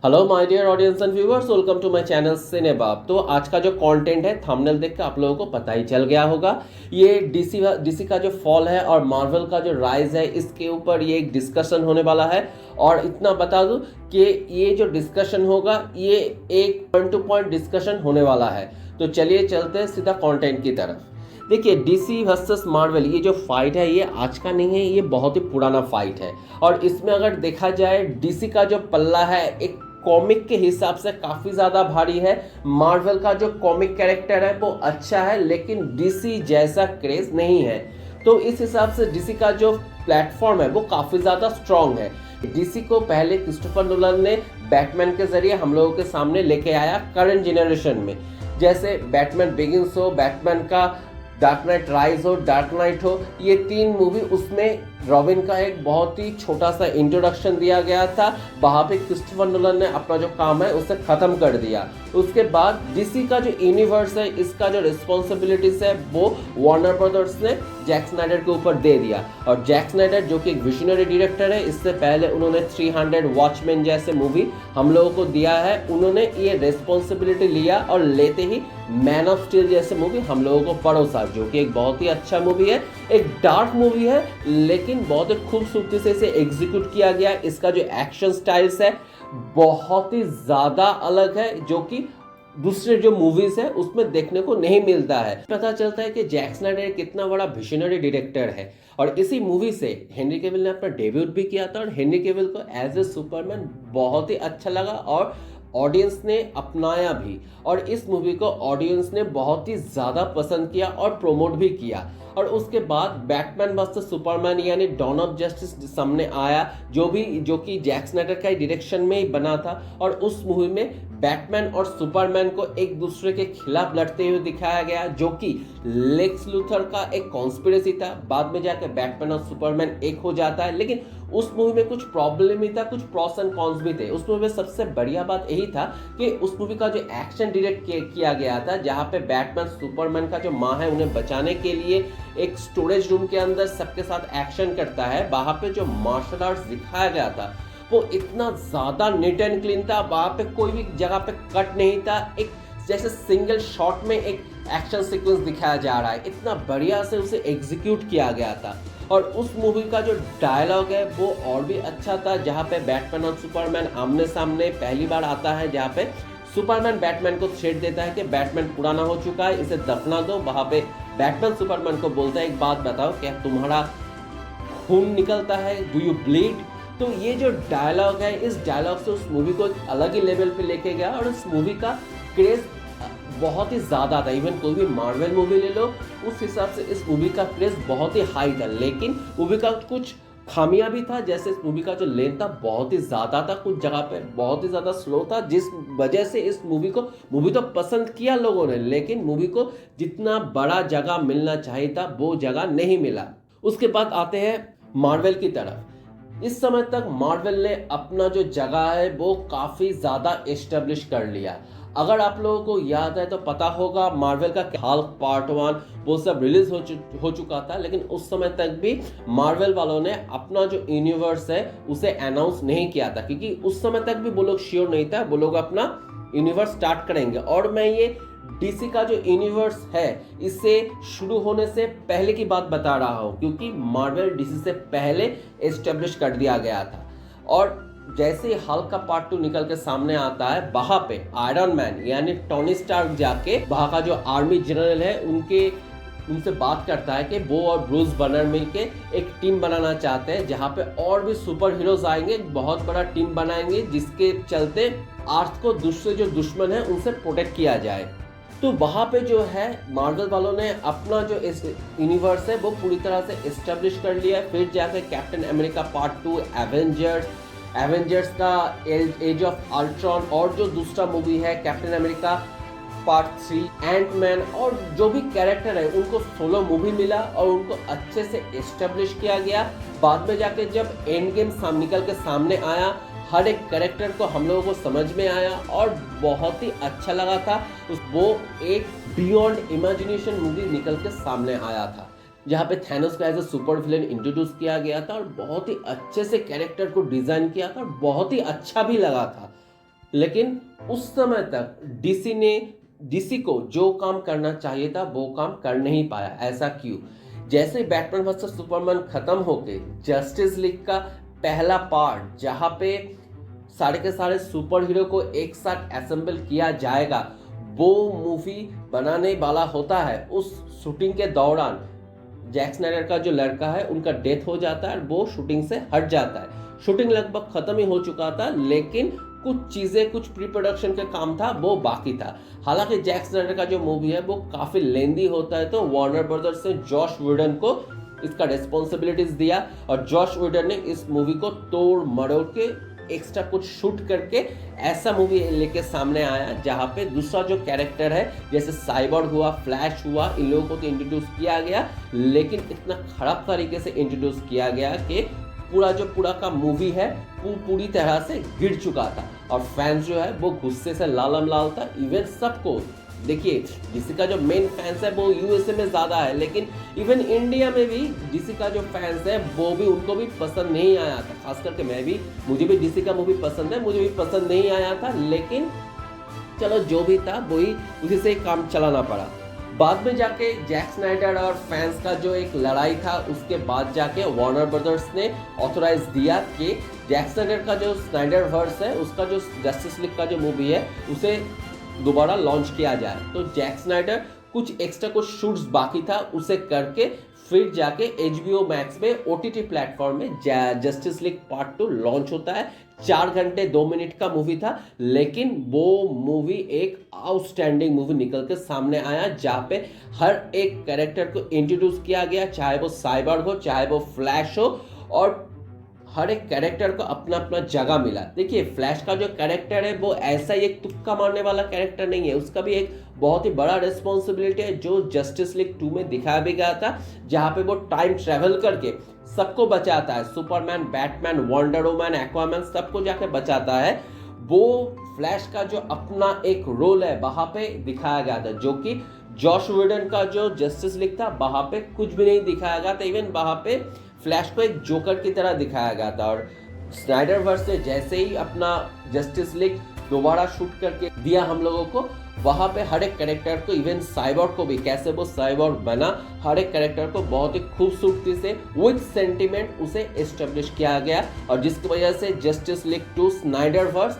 Hello my dear audience and viewers, welcome to my channel Cinebab. तो आज का जो कंटेंट है थंबनेल देख के आप लोगों को पता ही चल गया होगा। ये डीसी का जो फॉल है और मार्वल का जो राइज है, इसके ऊपर ये एक डिस्कशन होने वाला है। और इतना बता दूं कि ये जो डिस्कशन होगा ये एक पॉइंट टू पॉइंट डिस्कशन होने वाला है। तो चलिए चलते हैं सीधा कंटेंट की तरफ। देखिए, डीसी वर्सेस मार्वल ये जो फाइट है ये आज का नहीं है, ये बहुत ही पुराना फाइट है। और इसमें अगर देखा जाए डीसी का जो पल्ला है एक कॉमिक के हिसाब से काफ़ी ज़्यादा भारी है। मार्वल का जो कॉमिक कैरेक्टर है वो अच्छा है, लेकिन डीसी जैसा क्रेज नहीं है। तो इस हिसाब से डीसी का जो प्लेटफॉर्म है वो काफ़ी ज़्यादा स्ट्रॉन्ग है। डीसी को पहले क्रिस्टोफर नोलन ने बैटमैन के जरिए हम लोगों के सामने लेके आया करंट जनरेशन में। जैसे बैटमैन बिगिंस हो, बैटमैन का डार्क नाइट राइज हो, डार्क नाइट हो, ये तीन मूवी, उसमें रॉबिन का एक बहुत ही छोटा सा इंट्रोडक्शन दिया गया था। वहाँ पे क्रिस्टोफर नोलन ने अपना जो काम है उसे ख़त्म कर दिया। उसके बाद डीसी का जो यूनिवर्स है, इसका जो रिस्पॉन्सिबिलिटीज है वो वार्नर ब्रदर्स ने जैक स्नाइडर के ऊपर दे दिया। और जैक स्नाइडर जो कि एक विजनरी डायरेक्टर है, इससे पहले उन्होंने 300 वॉचमैन जैसे मूवी हम लोगों को दिया है। उन्होंने ये रिस्पॉन्सिबिलिटी लिया और लेते ही मैन ऑफ स्टील जैसे मूवी हम लोगों को परोसा, जो कि एक बहुत ही अच्छा मूवी है। एक डार्क मूवी है, लेकिन बहुत ही खूबसूरती से इसे एग्जीक्यूट किया गया। इसका जो एक्शन स्टाइल्स है बहुत ही ज़्यादा अलग है, जो कि दूसरे जो मूवीज है उसमें देखने को नहीं मिलता है। पता चलता है कि जैक स्नाइडर कितना बड़ा विजनरी डायरेक्टर है। और इसी मूवी से हेनरी कैविल ने अपना डेब्यूट भी किया था और हेनरी कैविल को एज ए सुपरमैन बहुत ही अच्छा लगा और ऑडियंस ने अपनाया भी। और इस मूवी को ऑडियंस ने बहुत ही ज़्यादा पसंद किया और प्रोमोट भी किया। और उसके बाद बैटमैन वर्सेस सुपरमैन यानी डॉन ऑफ जस्टिस सामने आया, जो कि जैक स्नाइडर का डायरेक्शन में ही बना था। और उस मूवी में बैटमैन और सुपरमैन को एक दूसरे के खिलाफ लड़ते हुए दिखाया गया, जो कि लेक्स लूथर का एक कॉन्स्पिरेसी था। बाद में जाकर बैटमैन और सुपरमैन एक हो जाता है, लेकिन उस मूवी में कुछ प्रॉब्लम ही था, कुछ प्रॉस एंड कॉन्स भी थे। उस मूवी में सबसे बढ़िया बात यही था कि उस मूवी का जो एक्शन डायरेक्ट किया गया था, जहाँ पे बैटमैन सुपरमैन का जो माँ है उन्हें बचाने के लिए एक स्टोरेज रूम के अंदर सबके साथ एक्शन करता है, वहाँ पे जो मार्शल आर्ट्स दिखाया गया था वो इतना ज़्यादा नीट एंड क्लीन था। वहाँ पे कोई भी जगह पे कट नहीं था। एक जैसे सिंगल शॉट में एक एक्शन सीक्वेंस दिखाया जा रहा है, इतना बढ़िया से उसे एग्जीक्यूट किया गया था। और उस मूवी का जो डायलॉग है वो और भी अच्छा था, जहाँ पे बैटमैन और सुपरमैन आमने सामने पहली बार आता है, जहाँ पे सुपरमैन बैटमैन को थ्रेट देता है कि बैटमैन पुराना हो चुका है, इसे दफना दो। वहाँ पे बैटमैन सुपरमैन को बोलता है, एक बात बताओ, क्या तुम्हारा खून निकलता है, डू यू ब्लीड? तो ये जो डायलॉग है, इस डायलॉग से उस मूवी को एक अलग ही लेवल पे लेके गया और उस मूवी का क्रेज बहुत ही ज़्यादा था। इवन कोई भी मार्वल मूवी ले लो, उस हिसाब से इस मूवी का क्रेज बहुत ही हाई था। लेकिन मूवी का कुछ खामियां भी था, जैसे इस मूवी का जो लेंथ था बहुत ही ज़्यादा था, कुछ जगह पे बहुत ही ज़्यादा स्लो था, जिस वजह से इस मूवी तो पसंद किया लोगों ने, लेकिन मूवी को जितना बड़ा जगह मिलना चाहिए था वो जगह नहीं मिला। उसके बाद आते हैं मार्वल की तरफ। इस समय तक मार्वल ने अपना जो जगह है वो काफ़ी ज़्यादा एस्टेब्लिश कर लिया। अगर आप लोगों को याद है तो पता होगा मार्वल का हल्क पार्ट 1 वो सब रिलीज हो चुका था, लेकिन उस समय तक भी मार्वल वालों ने अपना जो यूनिवर्स है उसे अनाउंस नहीं किया था, क्योंकि उस समय तक भी वो लोग श्योर नहीं था वो लोग अपना यूनिवर्स स्टार्ट करेंगे। और मैं ये डीसी का जो यूनिवर्स है इससे शुरू होने से पहले की बात बता रहा हूँ, क्योंकि मार्वल डीसी से पहले एस्टेब्लिश कर दिया गया था। और जैसे ही हल्क का पार्ट 2 निकल के सामने आता है, वहाँ पे आयरन मैन यानी टोनी स्टार्क जाके वहाँ का जो आर्मी जनरल है उनसे बात करता है कि वो और ब्रूस बनर मिलके एक टीम बनाना चाहते हैं, जहाँ पे और भी सुपर हीरोज आएंगे, बहुत बड़ा टीम बनाएंगे, जिसके चलते अर्थ को दूसरे जो दुश्मन है उनसे प्रोटेक्ट किया जाए। तो वहाँ पे जो है मार्वल वालों ने अपना जो इस यूनिवर्स है वो पूरी तरह से एस्टेब्लिश कर लिया है। फिर जाकर कैप्टन अमेरिका पार्ट 2, एवेंजर्स का एज ऑफ अल्ट्रॉन, और जो दूसरा मूवी है कैप्टन अमेरिका पार्ट 3, एंटमैन, और जो भी कैरेक्टर है उनको सोलो मूवी मिला और उनको अच्छे से एस्टेब्लिश किया गया। बाद में जाके जब एंड गेम निकल के सामने आया, हर एक कैरेक्टर को हम लोगों को समझ में आया और बहुत ही अच्छा लगा था। वो एक बियॉन्ड इमेजिनेशन मूवी निकल के सामने आया था, जहाँ पे थैनोस को as a super villain introduce किया गया था और बहुत ही अच्छे से कैरेक्टर को डिजाइन किया था और बहुत ही अच्छा भी लगा था। लेकिन उस समय तक डीसी को जो काम करना चाहिए था वो काम कर नहीं पाया। ऐसा क्यों? जैसे बैटमैन वर्सेस सुपरमैन खत्म होके जस्टिस लीग का पहला पार्ट जहां पे सारे के सारे सुपर हीरो को एक साथ असेंबल किया जाएगा, वो मूवी बनाने वाला होता है, उस शूटिंग के दौरान जैक स्नाइडर का जो लड़का है उनका डेथ हो जाता है, वो शूटिंग से हट जाता है। शूटिंग लगभग खत्म ही हो चुका था, लेकिन कुछ चीजें, कुछ प्री प्रोडक्शन का काम था वो बाकी था। हालांकि जैक स्नाइडर का जो मूवी है वो काफी लेंदी होता है, तो वार्नर ब्रदर्स ने जॉश व्हीडन को इसका रिस्पॉन्सिबिलिटीज दिया और जॉश व्हीडन ने इस मूवी को तोड़ मरोड़ के एक्स्ट्रा कुछ शूट करके ऐसा मूवी लेके सामने आया जहां पे दूसरा जो कैरेक्टर है, जैसे साइबॉर्ग हुआ, फ्लैश हुआ, इन लोगों को तो इंट्रोड्यूस किया गया, लेकिन इतना खराब तरीके से इंट्रोड्यूस किया गया कि पूरा का मूवी है वो पूरी तरह से गिर चुका था और फैंस जो है वो गुस्से से लालम लाल था। इवन सबको देखिए, डीसी का जो मेन फैंस है वो यूएसए में ज्यादा है, लेकिन इवन इंडिया में भी डीसी का जो फैंस है वो भी, उनको भी पसंद नहीं आया था। खास करके मुझे भी डीसी का मूवी पसंद है, मुझे भी पसंद नहीं आया था, लेकिन चलो जो भी था वही, उसी से काम चलाना पड़ा। बाद में जाके जैक स्नाइडर और फैंस का जो एक लड़ाई था, उसके बाद जाके वार्नर ब्रदर्स ने ऑथोराइज दिया कि जैक स्नाइडर का जो स्नाइडर वर्स है, उसका जो जस्टिस लीग का जो मूवी है उसे दोबारा लॉन्च किया जाए। तो जैक स्नाइडर कुछ एक्स्ट्रा कुछ शूट्स बाकी था उसे करके फिर जाके HBO मैक्स में OTT प्लेटफॉर्म में जस्टिस लीग पार्ट 2 लॉन्च होता है। 4 घंटे 2 मिनट का मूवी था, लेकिन वो मूवी एक आउटस्टैंडिंग मूवी निकल के सामने आया, जहाँ पे हर एक कैरेक्टर को इंट्रोड्यूस किया गया, चाहे वो साइबॉर्ग हो, चाहे वो फ्लैश हो, और हर एक कैरेक्टर को अपना अपना जगह मिला। देखिए, फ्लैश का जो कैरेक्टर है वो ऐसा ही एक तुक्का मारने वाला कैरेक्टर नहीं है, उसका भी एक बहुत ही बड़ा रिस्पॉन्सिबिलिटी है, जो जस्टिस लीग 2 में दिखाया भी गया था, जहां पे वो टाइम ट्रेवल करके सबको बचाता है। Superman, Batman, wonder woman, Aquaman, सबको जाके बचाता है। वो फ्लैश का जो अपना एक रोल है वहां पे दिखाया गया था, जो कि जॉश व्हीडन का जो जस्टिस लीग था वहां पे कुछ भी नहीं दिखाया गया था। इवन वहां पे फ्लैश को एक जोकर की तरह दिखाया गया था। और स्नाइडर वर्स ने जैसे ही अपना जस्टिस लीग दोबारा शूट करके दिया हम लोगों को, वहां पे हर एक कैरेक्टर को, इवन साइबॉर्ग को भी, कैसे वो साइबॉर्ग बना, हर एक कैरेक्टर को बहुत ही खूबसूरती से विद सेंटिमेंट उसे एस्टेब्लिश किया गया, और जिसकी वजह से जस्टिस लीग 2 स्नाइडर वर्स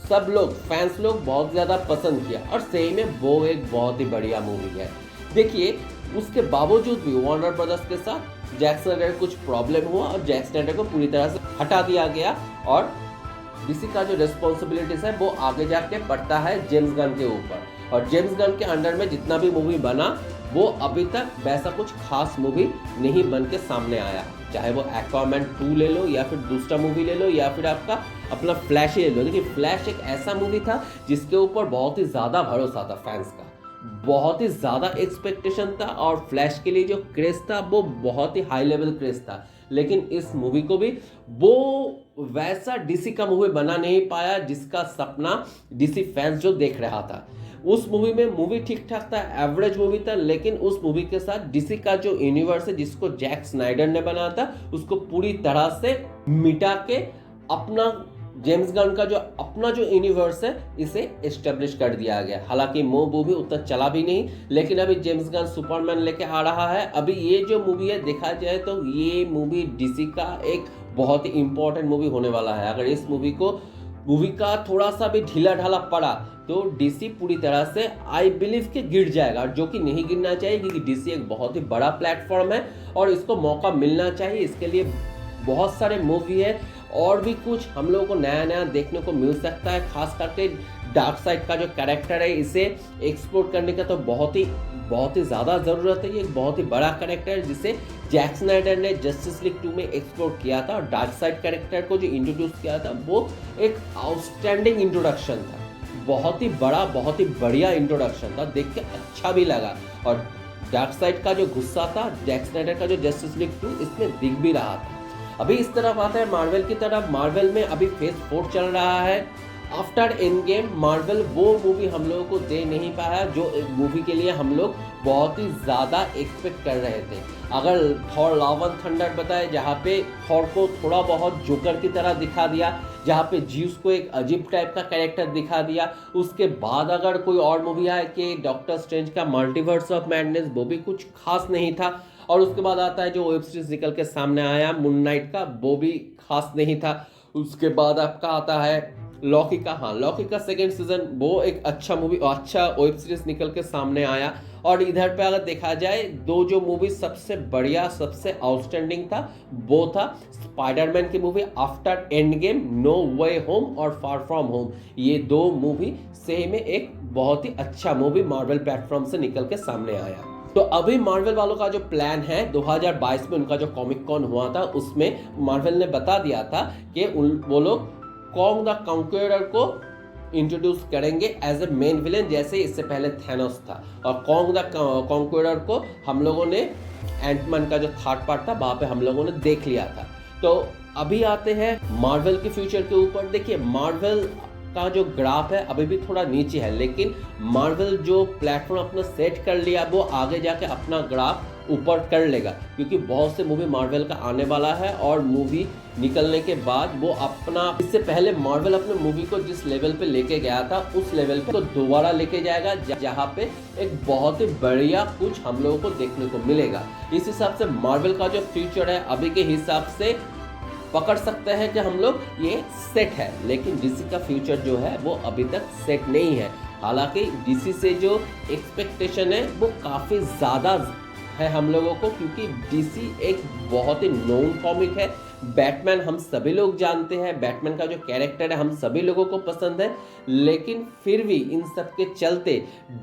सब लोग, फैंस लोग बहुत ज़्यादा पसंद किया, और सही में वो एक बहुत ही बढ़िया मूवी है। देखिए, उसके बावजूद भी वार्नर ब्रदर्स के साथ जैक स्नाइडर कुछ प्रॉब्लम हुआ और जैक स्नाइडर को पूरी तरह से हटा दिया गया, और डीसी का जो रिस्पॉन्सिबिलिटीज है वो आगे जाके पड़ता है जेम्स गन के ऊपर। और जेम्स गन के अंडर में जितना भी मूवी बना, वो अभी तक वैसा कुछ खास मूवी नहीं बन के सामने आया। चाहे वो एक्वामैन 2 ले लो, या फिर दूसरा मूवी ले लो, या फिर आपका अपना फ्लैश ही ले लो। देखिए, फ्लैश एक ऐसा मूवी था जिसके ऊपर बहुत ही ज़्यादा भरोसा था फैंस का, बहुत ही ज़्यादा एक्सपेक्टेशन था, और फ्लैश के लिए जो क्रेज था वो बहुत ही हाई लेवल क्रेज था। लेकिन इस मूवी को भी वो वैसा डीसी का मूवी बना नहीं पाया जिसका सपना डीसी फैंस जो देख रहा था। उस मूवी में मूवी ठीक ठाक था, एवरेज मूवी था, लेकिन उस मूवी के साथ डीसी का जो यूनिवर्स है जिसको जैक स्नाइडर ने बनाया था, उसको पूरी तरह से मिटा के अपना जेम्स गन का जो अपना जो यूनिवर्स है इसे एस्टेब्लिश कर दिया गया। हालांकि वो मूवी उतना चला भी नहीं, लेकिन अभी जेम्स गन सुपरमैन लेके आ रहा है। अभी ये जो मूवी है, देखा जाए तो ये मूवी डीसी का एक बहुत ही इंपॉर्टेंट मूवी होने वाला है। अगर इस मूवी का थोड़ा सा भी ढीला ढाला पड़ा तो डीसी पूरी तरह से आई बिलीव के गिर जाएगा, जो कि नहीं गिरना चाहिए, क्योंकि डीसी एक बहुत ही बड़ा प्लेटफॉर्म है और इसको मौका मिलना चाहिए। इसके लिए बहुत सारे मूवी है और भी कुछ हम लोगों को नया नया देखने को मिल सकता है। खास करके डार्क साइड का जो कैरेक्टर है, इसे एक्सप्लोर करने का तो बहुत ही ज़्यादा ज़रूरत है। ये एक बहुत ही बड़ा कैरेक्टर है जिसे जैक स्नाइडर ने जस्टिस लीग 2 में एक्सप्लोर किया था, और डार्क साइड कैरेक्टर को जो इंट्रोड्यूस किया था वो एक आउटस्टैंडिंग इंट्रोडक्शन था, बहुत ही बड़ा, बहुत ही बढ़िया इंट्रोडक्शन था, देख के अच्छा भी लगा। और डार्क साइड का जो गुस्सा था जैक स्नाइडर का जो जस्टिस लीग 2 इसमें दिख भी रहा था। अभी इस तरफ आता है मार्वल की तरफ। मार्वल में अभी फेज 4 चल रहा है। आफ्टर एंड गेम मार्वल वो मूवी हम लोगों को दे नहीं पाया जो मूवी के लिए हम लोग बहुत ही ज़्यादा एक्सपेक्ट कर रहे थे। अगर थॉर लव एंड थंडर बताए जहाँ पे थॉर को थोड़ा बहुत जोकर की तरह दिखा दिया, जहाँ पे ज्यूस को एक अजीब टाइप का कैरेक्टर दिखा दिया, उसके बाद अगर कोई और मूवी आए कि डॉक्टर स्ट्रेंज का मल्टीवर्स ऑफ मैडनेस, वो भी कुछ खास नहीं था। और उसके बाद आता है जो वेब सीरीज निकल के सामने आया मून नाइट का, वो भी खास नहीं था। उसके बाद आपका आता है लॉकी का, हाँ लॉकी का सेकेंड सीजन, वो एक अच्छा मूवी, अच्छा वेब सीरीज निकल के सामने आया। और इधर पे अगर देखा जाए दो जो मूवी सबसे बढ़िया सबसे आउटस्टैंडिंग था वो था स्पाइडरमैन की movie after Endgame, no way home और फार फ्रॉम होम। ये दो मूवी सही में एक बहुत ही अच्छा मूवी मार्वल प्लेटफॉर्म से निकल के सामने आया। तो अभी मार्वल वालों का जो प्लान है 2022 में उनका जो कॉमिक कॉन हुआ था उसमें मार्वल ने बता दिया था कि वो लोग कॉन्ग द कॉन्क्वेरर को इंट्रोड्यूस करेंगे एज ए मेन विलेन, जैसे इससे पहले थैनोस था। और कॉन्ग द कॉन्क्वेरर को हम लोगों ने एंटमैन का जो थर्ड पार्ट था वहाँ पे हम लोगों ने देख लिया था। तो अभी आते हैं मार्वल के फ्यूचर के ऊपर। देखिए मार्वल का जो ग्राफ है अभी भी थोड़ा नीचे है, लेकिन मार्वल जो प्लेटफॉर्म अपना सेट कर लिया वो आगे जाके अपना ग्राफ ऊपर कर लेगा, क्योंकि बहुत से मूवी मार्वल का आने वाला है। और मूवी निकलने के बाद वो अपना, इससे पहले मार्वल अपने मूवी को जिस लेवल पे लेके गया था उस लेवल पे तो दोबारा लेके जाएगा, जहाँ पे एक बहुत ही बढ़िया कुछ हम लोगों को देखने को मिलेगा। इस हिसाब से मार्वल का जो फ्यूचर है अभी के हिसाब से पकड़ सकते हैं कि हम लोग ये सेट है, लेकिन डीसी का फ्यूचर जो है वो अभी तक सेट नहीं है। हालांकि डीसी से जो एक्सपेक्टेशन है वो काफ़ी ज़्यादा है हम लोगों को, क्योंकि डीसी एक बहुत ही नोन कॉमिक है। बैटमैन हम सभी लोग जानते हैं, बैटमैन का जो कैरेक्टर है हम सभी लोगों को पसंद है, लेकिन फिर भी इन सब के चलते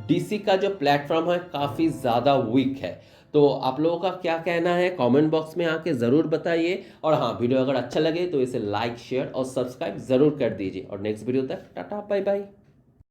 डीसी का जो प्लेटफॉर्म है काफ़ी ज़्यादा वीक है। तो आप लोगों का क्या कहना है कमेंट बॉक्स में आके ज़रूर बताइए। और हाँ, वीडियो अगर अच्छा लगे तो इसे लाइक शेयर और सब्सक्राइब ज़रूर कर दीजिए। और नेक्स्ट वीडियो तक टाटा बाय बाय।